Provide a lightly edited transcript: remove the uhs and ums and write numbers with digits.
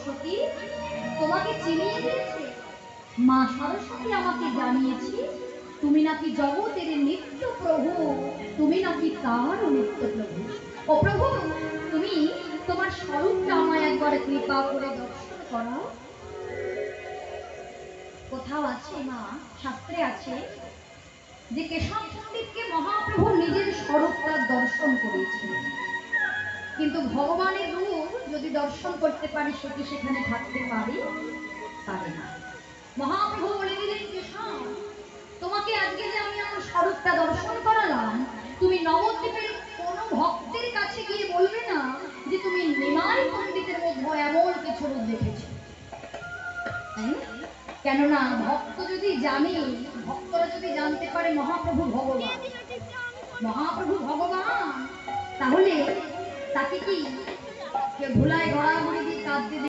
সরস্বতী তোমাকে চিনিয়ে দিয়েছে। মা সরস্বতী আমাকে জানিয়েছে তুমি নাকি জগতের নিত্য প্রভু, তুমি নাকি তার নিত্য প্রভু। ও প্রভু, তুমি তোমার স্বরূপটা আমায় একবার কৃপা করে দর্শন করাও। কোথাও আছে মা, শাস্ত্রে আছে যে কেশব পণ্ডিতকে মহাপ্রভু নিজের স্বরূপটা দর্শন করিয়েছিলেন, কিন্তু ভগবানের রূপ যদি দর্শন করতে পারি সে কি সেখানে থাকতে পারে? পারে না। মহাপ্রভু বলে দিলেন কেশব, তোমাকে আজকে যে আমি আমার স্বরূপটা দর্শন করালাম, তুমি নবদ্বীপের কোন ভক্তের কাছে গিয়ে বলবে না যে তুমি নিমাই পণ্ডিতের মধ্যে এমন কিছু রূপ দেখেছো। কেননা ভক্ত যদি জানে, ভক্তরা যদি জানতে পারে মহাপ্রভু ভগবান, মহাপ্রভু ভগবান, তাহলে তাকে কি কেউ ভুলায় গড়াগড়ি দিয়ে কাঁদতে